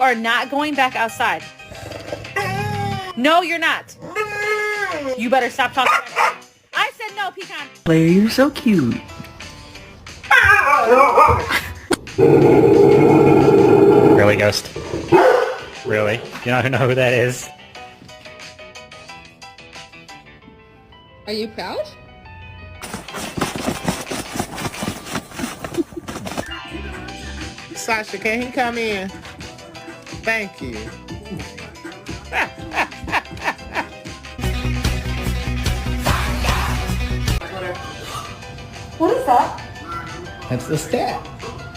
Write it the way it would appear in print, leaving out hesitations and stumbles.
are not going back outside. No, you're not. You better stop talking. I said no, Pecan. Player, you're so cute. Really, Ghost? Really? You don't know who that is? Are you proud? Sasha, can he come in? Thank you. What is that? That's the stat.